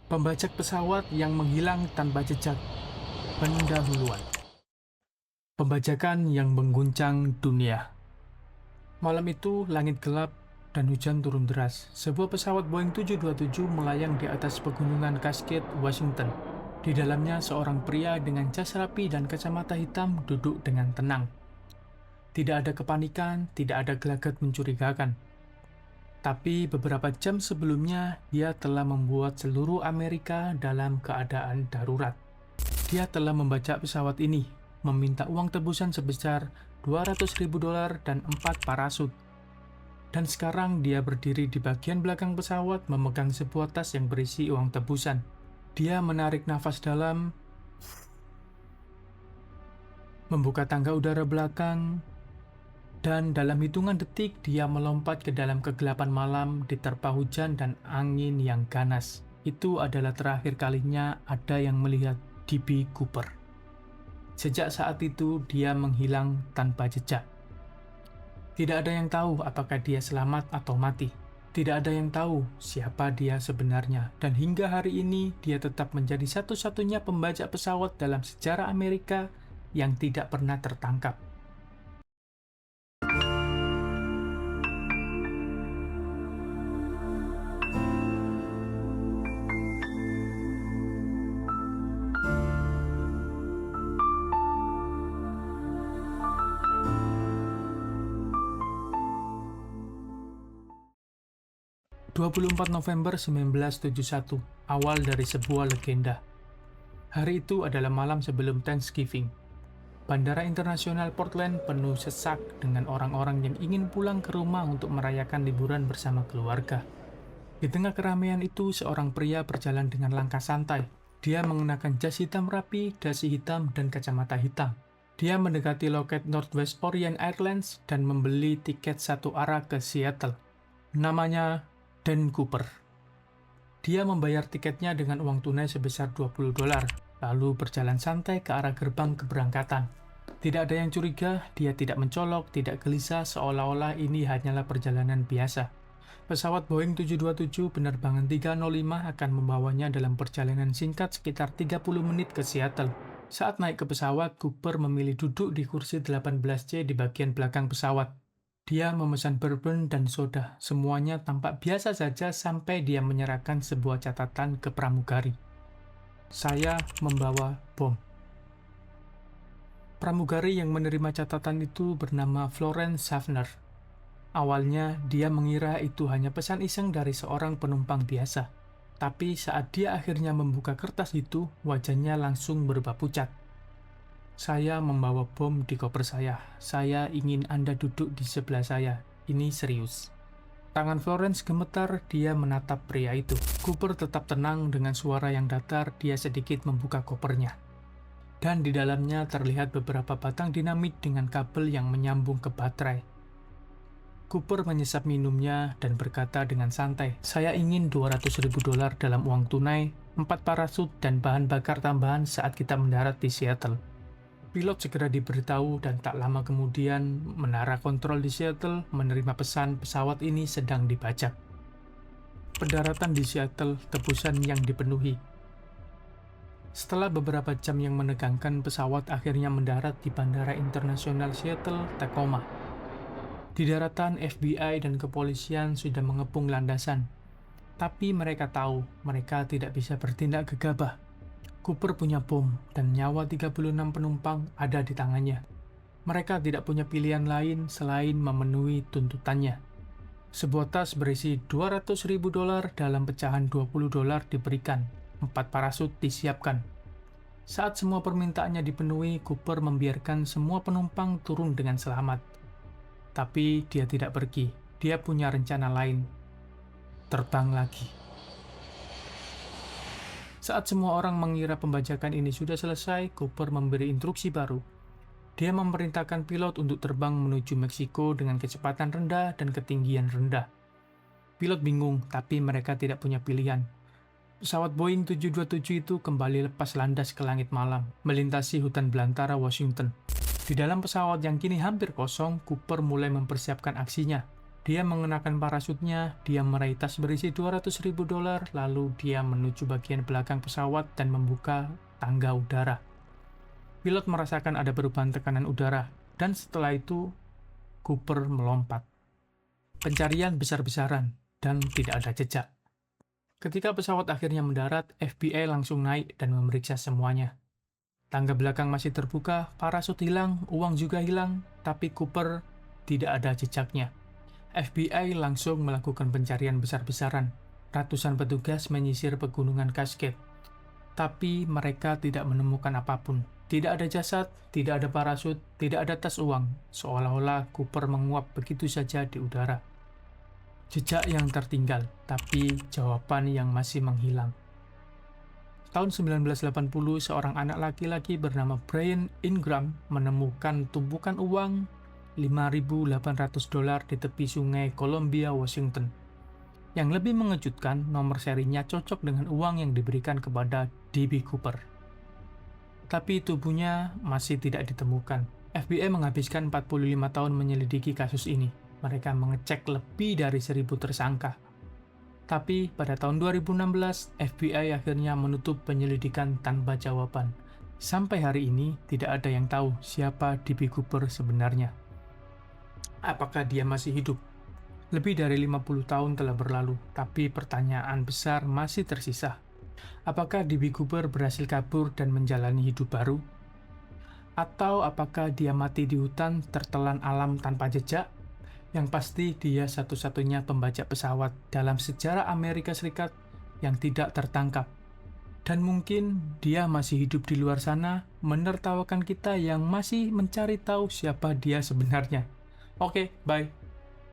Pembajak pesawat yang menghilang tanpa jejak. Pendahuluan. Pembajakan yang mengguncang dunia. Malam itu, langit gelap dan hujan turun deras. Sebuah pesawat Boeing 727 melayang di atas pegunungan Cascade, Washington. Di dalamnya, seorang pria dengan jas rapi dan kacamata hitam duduk dengan tenang. Tidak ada kepanikan, tidak ada gelagat mencurigakan. Tapi beberapa jam sebelumnya, dia telah membuat seluruh Amerika dalam keadaan darurat. Dia telah membajak pesawat ini, meminta uang tebusan sebesar $200.000 dan 4 parasut. Dan sekarang dia berdiri di bagian belakang pesawat memegang sebuah tas yang berisi uang tebusan. Dia menarik nafas dalam, membuka tangga udara belakang, dan dalam hitungan detik dia melompat ke dalam kegelapan malam diterpa hujan dan angin yang ganas. Itu adalah terakhir kalinya ada yang melihat D.B. Cooper. Sejak saat itu, dia menghilang tanpa jejak. Tidak ada yang tahu apakah dia selamat atau mati. Tidak ada yang tahu siapa dia sebenarnya. Dan hingga hari ini, dia tetap menjadi satu-satunya pembajak pesawat dalam sejarah Amerika yang tidak pernah tertangkap. November 24, 1971, awal dari sebuah legenda. Hari itu adalah malam sebelum Thanksgiving. Bandara Internasional Portland penuh sesak dengan orang-orang yang ingin pulang ke rumah untuk merayakan liburan bersama keluarga. Di tengah keramaian itu, seorang pria berjalan dengan langkah santai. Dia mengenakan jas hitam rapi, dasi hitam, dan kacamata hitam. Dia mendekati loket Northwest Orient Airlines dan membeli tiket satu arah ke Seattle. Namanya Dan Cooper. Dia membayar tiketnya dengan uang tunai sebesar $20, lalu berjalan santai ke arah gerbang keberangkatan. Tidak ada yang curiga, dia tidak mencolok, tidak gelisah, seolah-olah ini hanyalah perjalanan biasa. Pesawat Boeing 727 penerbangan 305 akan membawanya dalam perjalanan singkat sekitar 30 menit ke Seattle. Saat naik ke pesawat, Cooper memilih duduk di kursi 18C di bagian belakang pesawat. Dia memesan bourbon dan soda. Semuanya tampak biasa saja sampai dia menyerahkan sebuah catatan ke pramugari. Saya membawa bom. Pramugari yang menerima catatan itu bernama Florence Schaffner. Awalnya, dia mengira itu hanya pesan iseng dari seorang penumpang biasa. Tapi saat dia akhirnya membuka kertas itu, wajahnya langsung berubah pucat. Saya membawa bom di koper saya. Saya ingin Anda duduk di sebelah saya. Ini serius. Tangan Florence gemetar, dia menatap pria itu. Cooper tetap tenang dengan suara yang datar, dia sedikit membuka kopernya. Dan di dalamnya terlihat beberapa batang dinamit dengan kabel yang menyambung ke baterai. Cooper menyesap minumnya dan berkata dengan santai, "Saya ingin $200.000 dalam uang tunai, 4 parasut, dan bahan bakar tambahan saat kita mendarat di Seattle." Pilot segera diberitahu dan tak lama kemudian menara kontrol di Seattle menerima pesan pesawat ini sedang dibajak. Pendaratan di Seattle, tebusan yang dipenuhi. Setelah beberapa jam yang menegangkan, pesawat akhirnya mendarat di Bandara Internasional Seattle, Tacoma. Di daratan, FBI dan kepolisian sudah mengepung landasan. Tapi mereka tahu mereka tidak bisa bertindak gegabah. Cooper punya bom, dan nyawa 36 penumpang ada di tangannya. Mereka tidak punya pilihan lain selain memenuhi tuntutannya. Sebuah tas berisi $200.000 dalam pecahan $20 diberikan, 4 parasut disiapkan. Saat semua permintaannya dipenuhi, Cooper membiarkan semua penumpang turun dengan selamat. Tapi dia tidak pergi, dia punya rencana lain. Terbang lagi. Saat semua orang mengira pembajakan ini sudah selesai, Cooper memberi instruksi baru. Dia memerintahkan pilot untuk terbang menuju Meksiko dengan kecepatan rendah dan ketinggian rendah. Pilot bingung, tapi mereka tidak punya pilihan. Pesawat Boeing 727 itu kembali lepas landas ke langit malam, melintasi hutan belantara Washington. Di dalam pesawat yang kini hampir kosong, Cooper mulai mempersiapkan aksinya. Dia mengenakan parasutnya, dia meraih tas berisi $200.000, lalu dia menuju bagian belakang pesawat dan membuka tangga udara. Pilot merasakan ada perubahan tekanan udara, dan setelah itu Cooper melompat. Pencarian besar-besaran, dan tidak ada jejak. Ketika pesawat akhirnya mendarat, FBI langsung naik dan memeriksa semuanya. Tangga belakang masih terbuka, parasut hilang, uang juga hilang, tapi Cooper tidak ada jejaknya. FBI langsung melakukan pencarian besar-besaran. Ratusan petugas menyisir pegunungan Cascade. Tapi mereka tidak menemukan apapun. Tidak ada jasad, tidak ada parasut, tidak ada tas uang. Seolah-olah Cooper menguap begitu saja di udara. Jejak yang tertinggal, tapi jawaban yang masih menghilang. Tahun 1980, seorang anak laki-laki bernama Brian Ingram menemukan tumpukan uang $5.800 di tepi sungai Columbia, Washington. Yang lebih mengejutkan, nomor serinya cocok dengan uang yang diberikan kepada D.B. Cooper. Tapi tubuhnya masih tidak ditemukan. FBI menghabiskan 45 tahun menyelidiki kasus ini. Mereka mengecek lebih dari 1.000 tersangka. Tapi pada tahun 2016, FBI akhirnya menutup penyelidikan tanpa jawaban. Sampai hari ini, tidak ada yang tahu siapa D.B. Cooper sebenarnya. Apakah dia masih hidup? Lebih dari 50 tahun telah berlalu, tapi pertanyaan besar masih tersisa. Apakah D.B. Cooper berhasil kabur dan menjalani hidup baru? Atau apakah dia mati di hutan tertelan alam tanpa jejak? Yang pasti dia satu-satunya pembajak pesawat dalam sejarah Amerika Serikat yang tidak tertangkap. Dan mungkin dia masih hidup di luar sana, menertawakan kita yang masih mencari tahu siapa dia sebenarnya. Oke, bye.